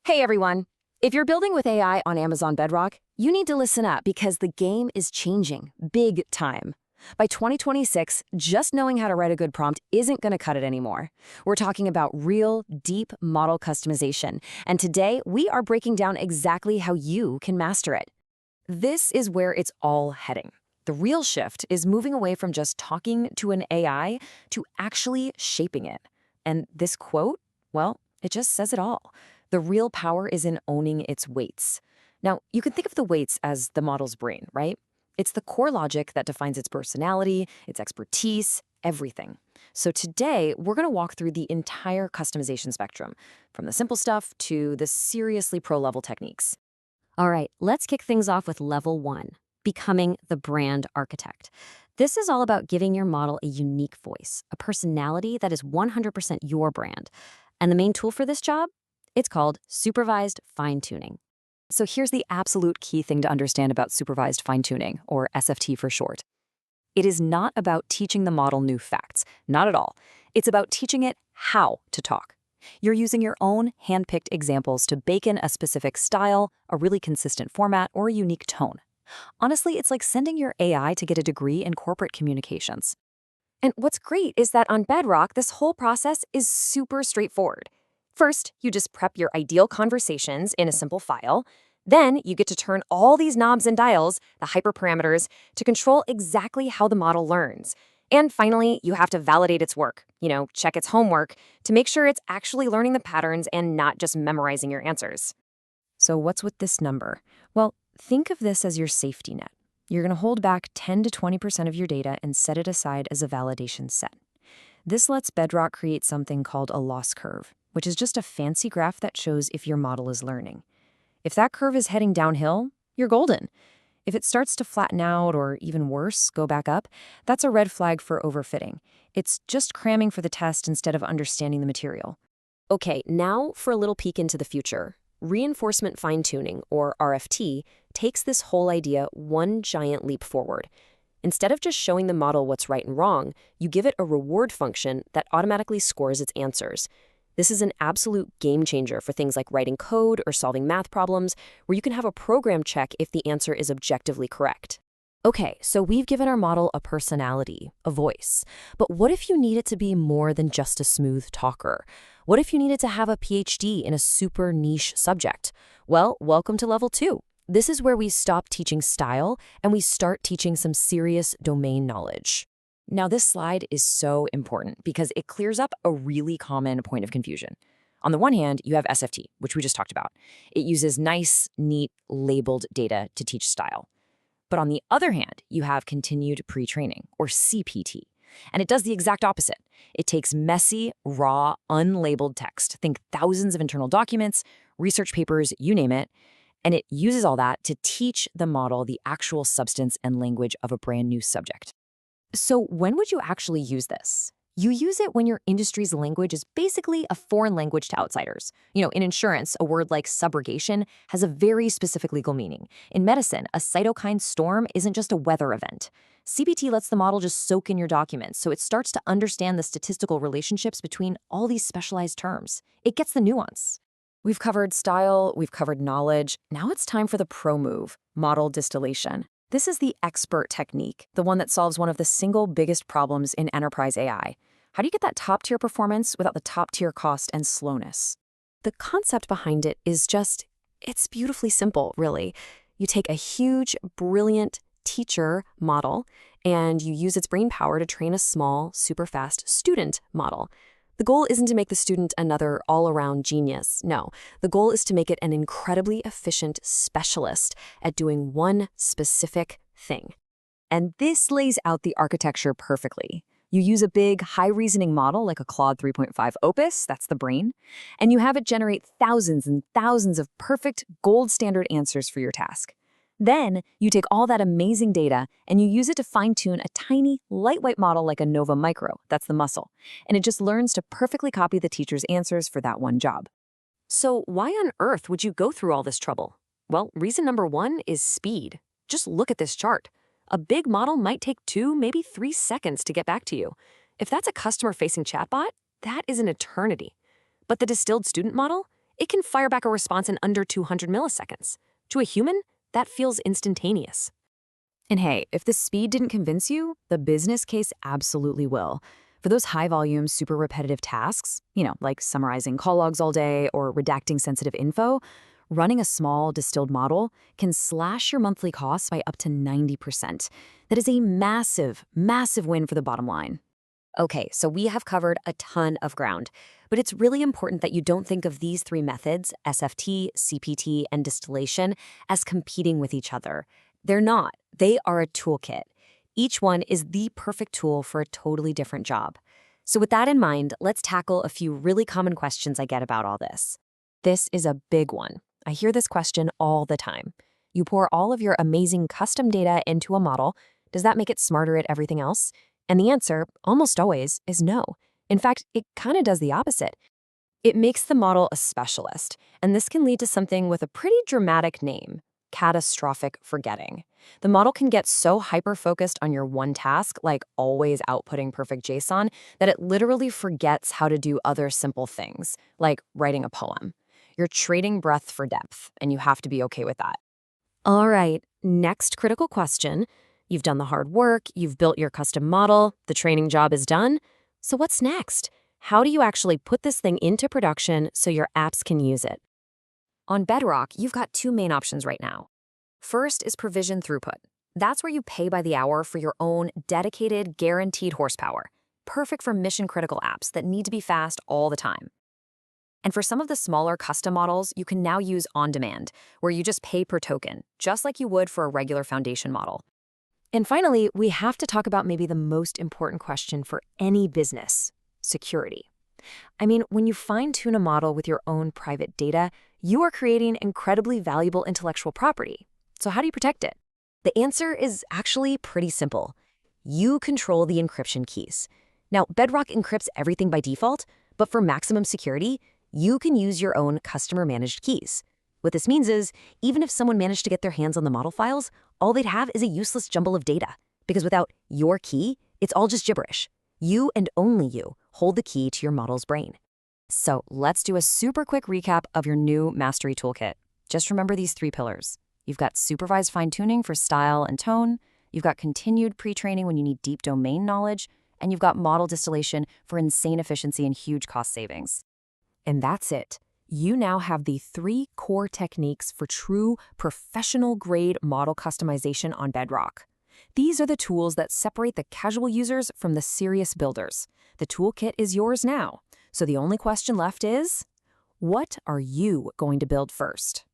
Hey everyone! If you're building with AI on Amazon Bedrock, you need to listen up because the game is changing big time. By 2026, just knowing how to write a good prompt isn't going to cut it anymore. We're talking about real, deep model customization, and today we are breaking down exactly how you can master it. This is where it's all heading. The real shift is moving away from just talking to an AI to actually shaping it. And this quote, well, it just says it all. The real power is in owning its weights. Now, you can think of the weights as the model's brain, right? It's the core logic that defines its personality, its expertise, everything. So today, we're going to walk through the entire customization spectrum, from the simple stuff to the seriously pro-level techniques. All right, let's kick things off with level 1, becoming the brand architect. This is all about giving your model a unique voice, a personality that is 100% your brand. And the main tool for this job? It's called Supervised Fine-Tuning. So here's the absolute key thing to understand about Supervised Fine-Tuning, or SFT for short. It is not about teaching the model new facts, not at all. It's about teaching it how to talk. You're using your own hand-picked examples to bake in a specific style, a really consistent format, or a unique tone. Honestly, it's like sending your AI to get a degree in corporate communications. And what's great is that on Bedrock, this whole process is super straightforward. First, you just prep your ideal conversations in a simple file. Then you get to turn all these knobs and dials, the hyperparameters, to control exactly how the model learns. And finally, you have to validate its work, check its homework, to make sure it's actually learning the patterns and not just memorizing your answers. So what's with this number? Well, think of this as your safety net. You're going to hold back 10 to 20% of your data and set it aside as a validation set. This lets Bedrock create something called a loss curve, which is just a fancy graph that shows if your model is learning. If that curve is heading downhill, you're golden. If it starts to flatten out or, even worse, go back up, that's a red flag for overfitting. It's just cramming for the test instead of understanding the material. Okay, now for a little peek into the future. Reinforcement fine-tuning, or RFT, takes this whole idea one giant leap forward. Instead of just showing the model what's right and wrong, you give it a reward function that automatically scores its answers. This is an absolute game changer for things like writing code or solving math problems, where you can have a program check if the answer is objectively correct. Okay, so we've given our model a personality, a voice. But what if you need it to be more than just a smooth talker? What if you need it to have a PhD in a super niche subject? Well, welcome to level 2. This is where we stop teaching style and we start teaching some serious domain knowledge. Now, this slide is so important because it clears up a really common point of confusion. On the one hand, you have SFT, which we just talked about. It uses nice, neat, labeled data to teach style. But on the other hand, you have continued pre-training, or CPT. And it does the exact opposite. It takes messy, raw, unlabeled text, think thousands of internal documents, research papers, you name it, and it uses all that to teach the model the actual substance and language of a brand new subject. So when would you actually use this? You use it when your industry's language is basically a foreign language to outsiders. In insurance, a word like subrogation has a very specific legal meaning. In medicine, a cytokine storm isn't just a weather event. CPT lets the model just soak in your documents, so it starts to understand the statistical relationships between all these specialized terms. It gets the nuance. We've covered style, we've covered knowledge. Now it's time for the pro move, model distillation. This is the expert technique, the one that solves one of the single biggest problems in enterprise AI. How do you get that top-tier performance without the top-tier cost and slowness? The concept behind it is it's beautifully simple, really. You take a huge, brilliant teacher model, and you use its brain power to train a small, super fast student model. The goal isn't to make the student another all-around genius. No, the goal is to make it an incredibly efficient specialist at doing one specific thing. And this lays out the architecture perfectly. You use a big, high-reasoning model like a Claude 3.5 Opus, that's the brain, and you have it generate thousands and thousands of perfect, gold-standard answers for your task. Then, you take all that amazing data and you use it to fine-tune a tiny, lightweight model like a Nova Micro, that's the muscle, and it just learns to perfectly copy the teacher's answers for that one job. So why on earth would you go through all this trouble? Well, reason number 1 is speed. Just look at this chart. A big model might take 2, maybe 3 seconds to get back to you. If that's a customer-facing chatbot, that is an eternity. But the distilled student model, it can fire back a response in under 200 milliseconds. To a human, that feels instantaneous. And hey, if the speed didn't convince you, the business case absolutely will. For those high-volume, super repetitive tasks, like summarizing call logs all day or redacting sensitive info, running a small distilled model can slash your monthly costs by up to 90%. That is a massive, massive win for the bottom line. Okay, so we have covered a ton of ground, but it's really important that you don't think of these three methods, SFT, CPT, and distillation, as competing with each other. They're not. They are a toolkit. Each one is the perfect tool for a totally different job. So with that in mind, let's tackle a few really common questions I get about all this. This is a big one. I hear this question all the time. You pour all of your amazing custom data into a model. Does that make it smarter at everything else? And the answer, almost always, is no. In fact, it kind of does the opposite. It makes the model a specialist, and this can lead to something with a pretty dramatic name: catastrophic forgetting. The model can get so hyper-focused on your one task, like always outputting perfect JSON, that it literally forgets how to do other simple things, like writing a poem. You're trading breadth for depth, and you have to be okay with that. All right, next critical question. You've done the hard work, you've built your custom model, the training job is done. So what's next? How do you actually put this thing into production so your apps can use it? On Bedrock, you've got two main options right now. First is provision throughput. That's where you pay by the hour for your own dedicated, guaranteed horsepower. Perfect for mission-critical apps that need to be fast all the time. And for some of the smaller custom models, you can now use on-demand, where you just pay per token, just like you would for a regular foundation model. And finally, we have to talk about maybe the most important question for any business: security. I mean, when you fine-tune a model with your own private data, you are creating incredibly valuable intellectual property. So how do you protect it? The answer is actually pretty simple. You control the encryption keys. Now, Bedrock encrypts everything by default, but for maximum security, you can use your own customer-managed keys. What this means is, even if someone managed to get their hands on the model files, all they'd have is a useless jumble of data. Because without your key, it's all just gibberish. You and only you hold the key to your model's brain. So let's do a super quick recap of your new mastery toolkit. Just remember these three pillars. You've got supervised fine-tuning for style and tone, you've got continued pre-training when you need deep domain knowledge, and you've got model distillation for insane efficiency and huge cost savings. And that's it. You now have the three core techniques for true professional-grade model customization on Bedrock. These are the tools that separate the casual users from the serious builders. The toolkit is yours now. So the only question left is, what are you going to build first?